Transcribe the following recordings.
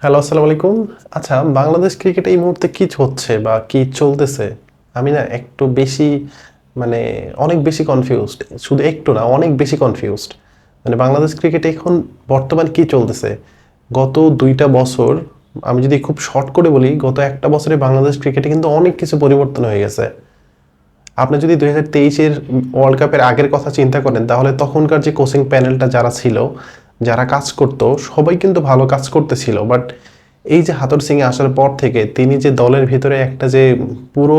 Hello, আসসালামু আলাইকুম। আচ্ছা, বাংলাদেশ ক্রিকেটে এই মুহূর্তে কি হচ্ছে বা কি চলতেছে? আমি না একটু বেশি মানে অনেক বেশি কনফিউজড। শুধু একটু না, অনেক বেশি কনফিউজড। মানে বাংলাদেশ ক্রিকেটে এখন বর্তমানে কি চলতেছে? গত ২ টা বছর আমি যদি খুব শর্ট করে বলি, গত ১ টা বছরে বাংলাদেশ ক্রিকেটে কিন্তু অনেক কিছু পরিবর্তন হয়ে গেছে। আপনি যদি ২০২৩ এর ওয়ার্ল্ড কাপের আগের কথা চিন্তা করেন, তাহলে তখনকার যে কোচিং প্যানেলটা যারা ছিল, যারা কাজ করত, সবাই কিন্তু ভালো কাজ করতেছিল। বাট এই যে হাথর সিং আসার পর থেকে তিনি যে দলের ভিতরে একটা যে পুরো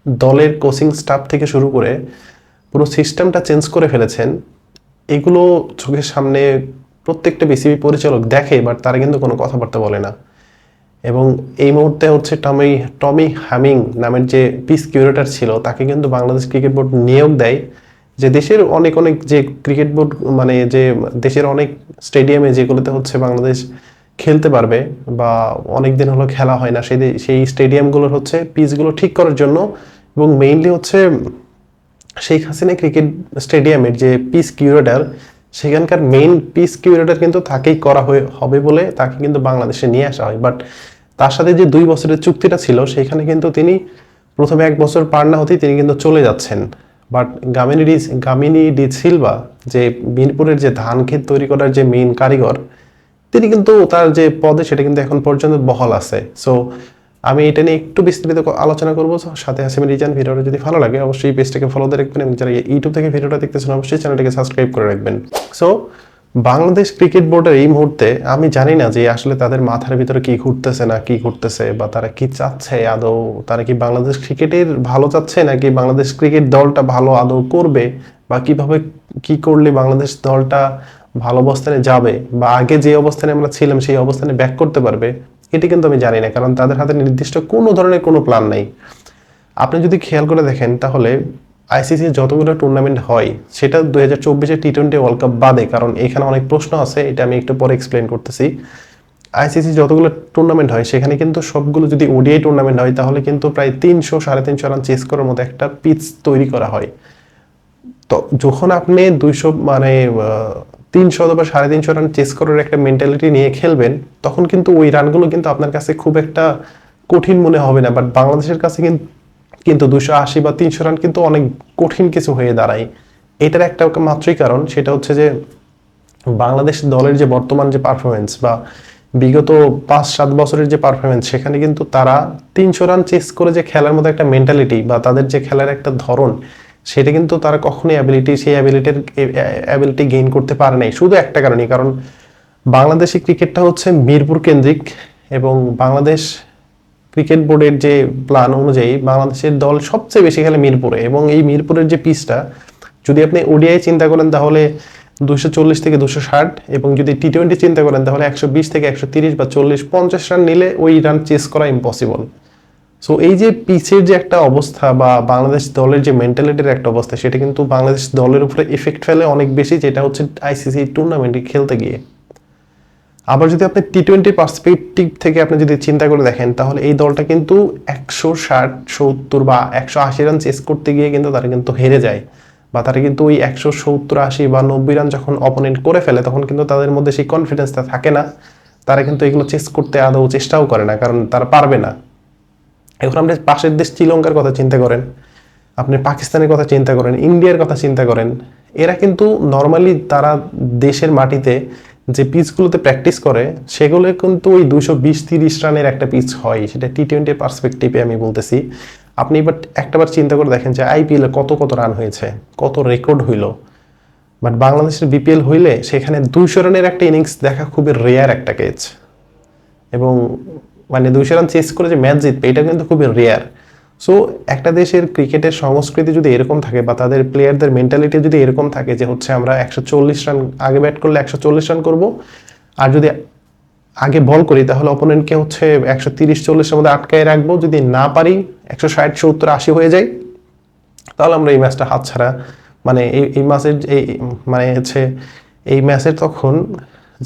দলের কোচিং স্টাফ থেকে শুরু করে পুরো সিস্টেমটা চেঞ্জ করে ফেলেছেন, এগুলো চোখের সামনে প্রত্যেকটা বিসিবি পরিচালক দেখে, বাট তারা কিন্তু কোনো কথাবার্তা বলে না। এবং এই মুহূর্তে হচ্ছে টমি টমি হ্যামিং নামের যে পিস কিউরেটর ছিল, তাকে কিন্তু বাংলাদেশ ক্রিকেট বোর্ড নিয়োগ দেয় যে দেশের অনেক অনেক যে ক্রিকেট বোর্ড মানে যে দেশের অনেক স্টেডিয়ামে যেগুলোতে হচ্ছে বাংলাদেশ খেলতে পারবে বা অনেক দিন হলো খেলা হয় না, সেই স্টেডিয়ামগুলোর হচ্ছে পিচগুলো ঠিক করার জন্য। এবং মেইনলি হচ্ছে শেখ হাসিনা ক্রিকেট স্টেডিয়ামের যে পিস কিউরেটর, সেখানকার মেইন পিস কিউরেটর কিন্তু তাকেই করা হবে বলে তাকে কিন্তু বাংলাদেশে নিয়ে আসা হয়। বাট তার সাথে যে ২ বছরের চুক্তিটা ছিল, সেখানে কিন্তু তিনি প্রথমে ১ বছর পার না হতেই তিনি কিন্তু চলে যাচ্ছেন। বাট গামিনী ডি সিলভা, যে মিরপুরের যে ধান ক্ষেত তৈরি করার যে মেইন কারিগর, তিনি কিন্তু তার যে পদে সেটা কিন্তু এখন পর্যন্ত বহাল আছে। সো আমি এটা নিয়ে একটু বিস্তারিত আলোচনা করবো। সাথে হাসিম রিজান। ভিডিওটা যদি ভালো লাগে অবশ্যই পেজটাকে ফলো দিয়ে রাখবেন, এবং যারা ইউটিউব থেকে ভিডিওটা দেখতেছেন অবশ্যই চ্যানেলটাকে সাবস্ক্রাইব করে রাখবেন। সো বাংলাদেশ ক্রিকেট বোর্ডের এই মুহূর্তে আমি জানি না যে আসলে তাদের মাথার ভিতরে কি ঘুরতেছে না কি ঘুরতেছে, বা তারা কি চাচ্ছে আদৌ। তারা কি বাংলাদেশ ক্রিকেটের ভালো চাচ্ছে, নাকি বাংলাদেশ ক্রিকেট দলটা ভালো আদৌ করবে, বা কিভাবে কি করলে বাংলাদেশ দলটা ভালো অবস্থানে যাবে, বা আগে যে অবস্থানে আমরা ছিলাম সেই অবস্থানে ব্যাক করতে পারবে, এটি কিন্তু আমি জানি না। কারণ তাদের হাতে নির্দিষ্ট কোনো ধরনের কোনো প্ল্যান নাই। আপনি যদি খেয়াল করে দেখেন, তাহলে আইসিসি যতগুলো টুর্নামেন্ট হয়, সেটা ২০২৪-এর টি-20 ওয়ার্ল্ড কাপ বাদে, কারণ এখানে অনেক প্রশ্ন আছে, এটা আমি একটু পরে এক্সপ্লেন করতেছি। আইসিসি যতগুলো টুর্নামেন্ট হয়, সেখানে কিন্তু সবগুলো যদি ওডিআই টুর্নামেন্ট হয়, তাহলে কিন্তু প্রায় ৩০০-৩৫০ রান চেস করার মতো একটা পিচ তৈরি করা হয়। তো যখন আপনি ২০০ মানে ৩০০ বা ৩৫০ রান চেস করার একটা মেন্টালিটি নিয়ে খেলবেন, তখন কিন্তু ওই রানগুলো কিন্তু আপনার কাছে খুব একটা কঠিন মনে হবে না। বাট বাংলাদেশের কাছে কিন্তু ২৮০ বা ৩০০ রান কিন্তু অনেক কঠিন কিছু হয়ে দাঁড়ায়। এটার একটা মাত্রই কারণ, সেটা হচ্ছে যে বাংলাদেশ দলের যে বর্তমান যে পারফরমেন্স, বা বিগত ৫-৭ বছরের যে পারফরমেন্স, সেখানে কিন্তু তারা ৩০০ রান চেস করে যে খেলার মতো একটা মেন্টালিটি, বা তাদের যে খেলার একটা ধরন, সেটা কিন্তু তারা কখনোই সেই অ্যাবিলিটি গেইন করতে পারে নাই। শুধু একটা কারণেই, কারণ বাংলাদেশি ক্রিকেটটা হচ্ছে মিরপুর কেন্দ্রিক, এবং বাংলাদেশ ক্রিকেট বোর্ডের যে প্ল্যান অনুযায়ী বাংলাদেশের দল সবচেয়ে বেশি খেলে মিরপুরে। এবং এই মিরপুরের যে পিচটা, যদি আপনি ওডিআই চিন্তা করেন তাহলে ২৪০ থেকে ২৬০, এবং যদি টি-20 চিন্তা করেন তাহলে ১২০ থেকে ১৩০ বা ৪০-৫০ রান নিলে ওই রান চেস করা ইম্পসিবল। সো এই যে পিচের যে একটা অবস্থা, বা বাংলাদেশ দলের যে মেন্টালিটির একটা অবস্থা, সেটা কিন্তু বাংলাদেশ দলের উপরে এফেক্ট ফেলে অনেক বেশি, যেটা হচ্ছে আইসিসি টুর্নামেন্টে খেলতে গিয়ে। আবার যদি আপনি টি-20 পার্সপেক্টিভ থেকে আপনি যদি চিন্তা করে দেখেন, তাহলে এই দলটা কিন্তু ১৬০, ৭০ বা ১৮০ রান চেস করতে গিয়ে কিন্তু তারা কিন্তু হেরে যায়, বা তারা কিন্তু ওই ১৭০, ৮০ বা ৯০ রান যখন অপোনেন্ট করে ফেলে, তখন কিন্তু তাদের মধ্যে সেই কনফিডেন্সটা থাকে না। তারা কিন্তু এগুলো চেস করতে আদৌ চেষ্টাও করে না, কারণ তারা পারবে না। এখন আপনি পাশের দেশ শ্রীলঙ্কার কথা চিন্তা করেন, আপনি পাকিস্তানের কথা চিন্তা করেন, ইন্ডিয়ার কথা চিন্তা করেন। এরা কিন্তু নর্মালি তারা দেশের মাটিতে যে পিচগুলোতে প্র্যাকটিস করে, সেগুলো কিন্তু ওই ২২০-৩০ রানের একটা পিচ হয়। সেটা টি-20 পার্সপেক্টিভে আমি বলতেছি। আপনি এবার একটাবার চিন্তা করে দেখেন যে আইপিএলে কত কত রান হয়েছে, কত রেকর্ড হইল। বাট বাংলাদেশের বিপিএল হইলে সেখানে ২০০ রানের একটা ইনিংস দেখা খুবই রেয়ার একটা কেস। এবং মানে ২০০ রান চেস করে যে ম্যাচ জিতবে, এটা কিন্তু খুবই রেয়ার। সো একটা দেশের ক্রিকেটের সংস্কৃতি যদি এরকম থাকে, বা তাদের প্লেয়ারদের মেন্টালিটি যদি এরকম থাকে যে হচ্ছে আমরা ১৪০ রান আগে ব্যাট করলে ১৪০ রান করব, আর যদি আগে বল করি তাহলে অপোনেন্টকে হচ্ছে ১৩০-৪০-এর মধ্যে আটকায় রাখবো, যদি না পারি ১৬০-৭০-৮০ হয়ে যায়, তাহলে আমরা এই ম্যাচটা হাতছাড়া। মানে এই ম্যাচের মানে হচ্ছে এই ম্যাচের তখন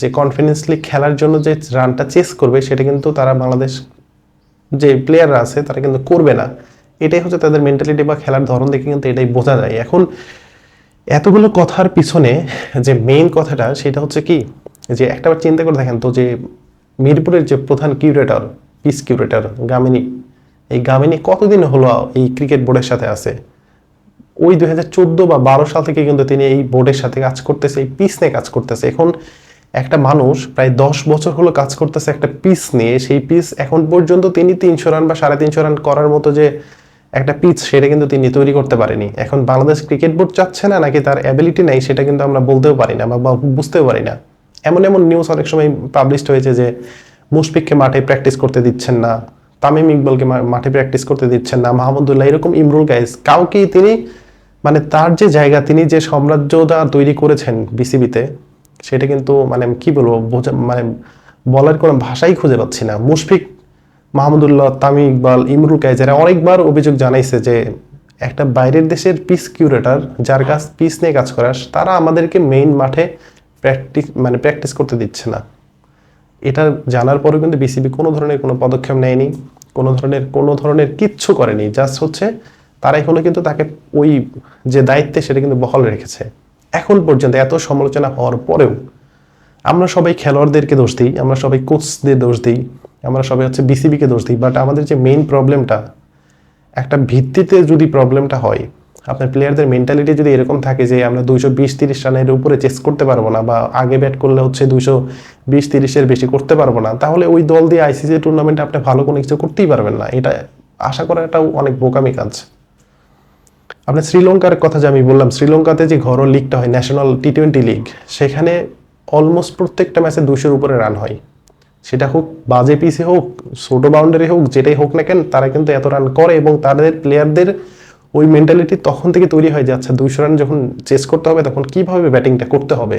যে কনফিডেন্সলি খেলার জন্য যে রানটা চেস করবে, সেটা কিন্তু তারা বাংলাদেশ যে প্লেয়াররা আছে তারা কিন্তু করবে না। এটাই হচ্ছে তাদের মেন্টালিটি, বা খেলার ধরন দেখে কিন্তু এটাই বোঝা যায়। এখন এতগুলো কথার পিছনে যে মেইন কথাটা, সেটা হচ্ছে কি, যে একটাবার চিন্তা করে দেখেন তো, যে মিরপুরের যে প্রধান কিউরেটর, পিস কিউরেটর গামিনী, এই গামিনী কতদিন হলো এই ক্রিকেট বোর্ডের সাথে আছে? ওই 2014 বা 12 সাল থেকে কিন্তু তিনি এই বোর্ডের সাথে কাজ করতেছে, এই পিস নিয়ে কাজ করতেছে। এখন একটা মানুষ প্রায় 10 বছর হলো কাজ করতেছে একটা পিস নিয়ে, সেই পিস এখন পর্যন্ত তিনি 300 রান বা 350 রান করার মতো যে একটা পিচ, সেটা কিন্তু তিনি তৈরি করতে পারেনি। এখন বাংলাদেশ ক্রিকেট বোর্ড চাচ্ছে না, নাকি তার অ্যাবিলিটি নাই, সেটা কিন্তু আমরা বলতেও পারি না বা বুঝতেও পারি না। এমন এমন নিউজ অনেক সময় পাবলিশড হয়েছে যে মুশফিককে মাঠে প্র্যাকটিস করতে দিচ্ছেন না, তামিম ইকবালকে মাঠে প্র্যাকটিস করতে দিচ্ছেন না, মাহমুদুল্লাহ, এরকম ইমরুল গাইস, কাউকেই তিনি মানে তার যে জায়গা, তিনি যে সাম্রাজ্যটা তৈরি করেছেন বিসিবিতে, সেটা কিন্তু মানে কি বলবো, মানে বলার কোনো ভাষাই খুঁজে পাচ্ছি না। মুশফিক, মাহমুদুল্লাহ, তামিম ইকবাল, ইমরুল কায়েস এরা অনেকবার অভিযোগ জানাইছে যে একটা বাইরের দেশের পিস কিউরেটর, যার কাজ পিস নিয়ে কাজ করা, তারা আমাদেরকে মেইন মাঠে প্র্যাকটিস করতে দিচ্ছে না। এটা জানার পরেও কিন্তু বিসিবি কোনো ধরনের কোনো পদক্ষেপ নেয়নি, কোনো ধরনের কিচ্ছু করেনি। জাস্ট হচ্ছে তারা এখনো কিন্তু তাকে ওই যে দায়িত্বে সেটা কিন্তু বহাল রেখেছে। এখন পর্যন্ত এত সমালোচনা হওয়ার পরেও আমরা সবাই খেলোয়াড়দেরকে দোষ দিই, আমরা সবাই কোচদের দোষ দিই, আমরা সবাই হচ্ছে বিসিবিকে দোষ দিই। বাট আমাদের যে মেইন প্রবলেমটা, একটা ভিত্তিতে যদি প্রবলেমটা হয়, আপনার প্লেয়ারদের মেন্টালিটি যদি এরকম থাকে যে আমরা 220-30 রানের উপরে চেস করতে পারবো না, বা আগে ব্যাট করলে হচ্ছে 220-30-এর বেশি করতে পারবো না, তাহলে ওই দল দিয়ে আইসিসি টুর্নামেন্টে আপনি ভালো কোনো কিছু করতেই পারবেন না। এটা আশা করাটাও অনেক বোকামি কাজ। আপনার শ্রীলঙ্কার কথা যে আমি বললাম, শ্রীলঙ্কাতে যে ঘরোয়া লিগটা হয়, ন্যাশনাল টি20 লিগ, সেখানে অলমোস্ট প্রত্যেকটা ম্যাচে 200-এর উপরে রান হয়। সেটা হোক বাজে পিসে হোক, ছোট বাউন্ডারি হোক, যেটাই হোক না কেন, তারা কিন্তু এত রান করে। এবং তাদের প্লেয়ারদের ওই মেন্টালিটি তখন থেকে তৈরি হয় যে আচ্ছা 200 রান যখন চেস করতে হবে তখন কিভাবে ব্যাটিংটা করতে হবে।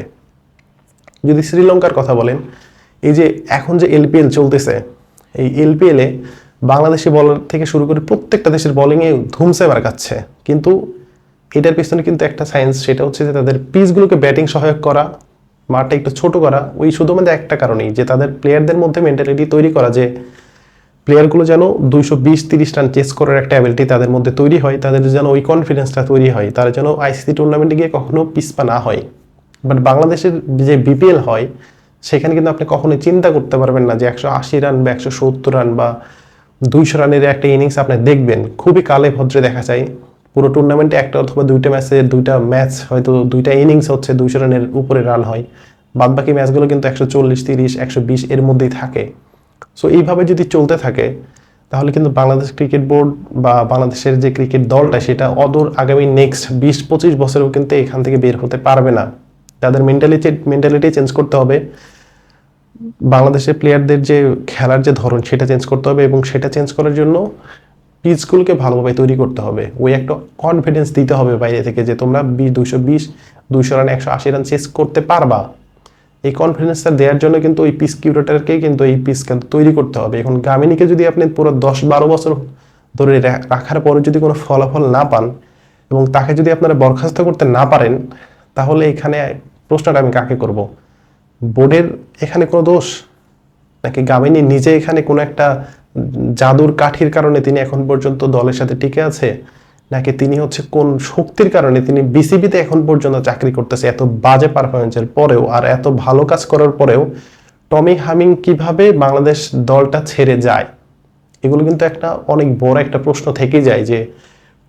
যদি শ্রীলঙ্কার কথা বলেন, এই যে এখন যে এলপিএল চলতেছে, এই এলপিএলে বাংলাদেশি বলার থেকে শুরু করে প্রত্যেকটা দেশের বোলিংয়ে ধুমসে মারকাচ্ছে। কিন্তু এটার পিছনে কিন্তু একটা সায়েন্স, সেটা হচ্ছে যে তাদের পিচগুলোকে ব্যাটিং সহায়ক করা, মাঠটা একটু ছোট করা, ওই শুধুমাত্র একটা কারণেই, যে তাদের প্লেয়ারদের মধ্যে মেন্টালিটি তৈরি করা যে প্লেয়ারগুলো যেন 220-30 রান চেস করার একটা অ্যাবিলিটি তাদের মধ্যে তৈরি হয়, তাদের যেন ওই কনফিডেন্সটা তৈরি হয়, তারা যেন আইসিসি টুর্নামেন্টে গিয়ে কখনো পিছপা না হয়। বাট বাংলাদেশের যে বিপিএল হয়, সেখানে কিন্তু আপনি কখনোই চিন্তা করতে পারবেন না যে 180 রান বা 170 রান বা 200 রানের একটা ইনিংস আপনি দেখবেন। খুবই কালে ভদ্রে দেখা যায়। পুরো টুর্নামেন্টে একটা অথবা দুইটা ম্যাচ হয়তো দুইটা ইনিংস হচ্ছে 200 রানের উপরে রান হয়, বাদ বাকি ম্যাচগুলো কিন্তু 140-30-120 এর মধ্যেই থাকে। সো এইভাবে যদি চলতে থাকে, তাহলে কিন্তু বাংলাদেশ ক্রিকেট বোর্ড বা বাংলাদেশের যে ক্রিকেট দলটা, সেটা অদূর আগামী নেক্সট 20-25 বছরেও কিন্তু এখান থেকে বের হতে পারবে না। তাদের মেন্টালিটি চেঞ্জ করতে হবে, বাংলাদেশের প্লেয়ারদের যে খেলার যে ধরন সেটা চেঞ্জ করতে হবে, এবং সেটা চেঞ্জ করার জন্য পিচগুলোকে ভালোভাবে তৈরি করতে হবে। ওই একটা কনফিডেন্স দিতে হবে বাইরে থেকে যে তোমরা 200 রান 180 রান চেস করতে পারবা। এই কনফিডেন্সটা দেওয়ার জন্য কিন্তু ওই পিচ কিউরেটরকেই কিন্তু এই পিচ তৈরি করতে হবে। এখন গামিনীকে যদি আপনি পুরো 10-12 বছর ধরে রাখার পরে যদি কোনো ফলাফল না পান, এবং তাকে যদি আপনারা বরখাস্ত করতে না পারেন, তাহলে এখানে প্রশ্নটা আমি কাকে করব? বোর্ডের এখানে কোনো দোষ, নাকি গামিনী নিজে এখানে কোনো একটা জাদুর কাঠির কারণে তিনি এখন পর্যন্ত দলের সাথে টিকে আছে, নাকি তিনি হচ্ছে কোন শক্তির কারণে তিনি বিসিবিতে এখন পর্যন্ত চাকরি করতেছে এত বাজে পারফরমেন্সের পরেও, আর এত ভালো কাজ করার পরেও টমি হামিং কিভাবে বাংলাদেশ দলটা ছেড়ে যায়? এগুলো কিন্তু একটা অনেক বড় একটা প্রশ্ন থেকে যায় যে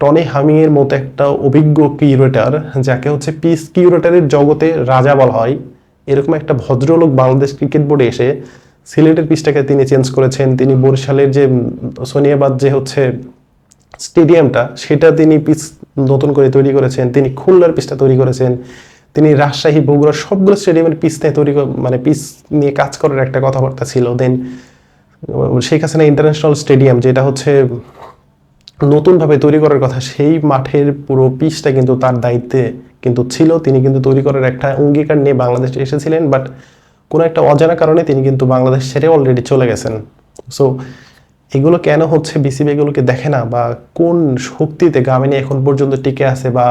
টনি হামিং এর মতো একটা অভিজ্ঞ কিউরেটর, যাকে হচ্ছে পিস কিউরেটরের জগতে রাজা বলা হয়, এরকম একটা ভদ্রলোক বাংলাদেশ ক্রিকেট বোর্ডে এসে সিলেটের পিচটাকে তিনি চেঞ্জ করেছেন, তিনি বরিশালের যে সোনিয়াবাদ যে হচ্ছে স্টেডিয়ামটা, সেটা তিনি পিচ নতুন করে তৈরি করেছেন, তিনি খুলনার পিচটা তৈরি করেছেন, তিনি রাজশাহী, বগুড়া সবগুলো স্টেডিয়ামের পিচ নিয়ে পিচ নিয়ে কাজ করার একটা কথাবার্তা ছিল। দেন শেখ হাসিনা ইন্টারন্যাশনাল স্টেডিয়াম, যেটা হচ্ছে নতুনভাবে তৈরি করার কথা, সেই মাঠের পুরো পিচটা কিন্তু তার দায়িত্বে কিন্তু ছিল। তিনি কিন্তু তৈরি করার একটা অঙ্গীকার নিয়ে বাংলাদেশে এসেছিলেন, বাট কোনো একটা অজানা কারণে তিনি কিন্তু বাংলাদেশ ছেড়ে অলরেডি চলে গেছেন। সো এগুলো কেন হচ্ছে বিসিবি এগুলোকে দেখে না, বা কোন শক্তিতে গামিনী এখন পর্যন্ত টিকে আছে, বা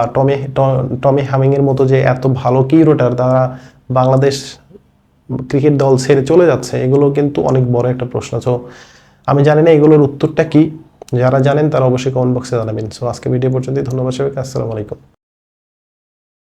টমি হামিং এর মতো যে এত ভালো কিউরেটর তারা বাংলাদেশ ক্রিকেট দল ছেড়ে চলে যাচ্ছে, এগুলো কিন্তু অনেক বড় একটা প্রশ্ন। সো আমি জানি না এগুলোর উত্তরটা কি, যারা জানেন তারা অবশ্যই কমেন্ট বক্সে জানাবেন। সো আজকে ভিডিও পর্যন্তই, ধন্যবাদ সবাইকে, আসসালামু আলাইকুম।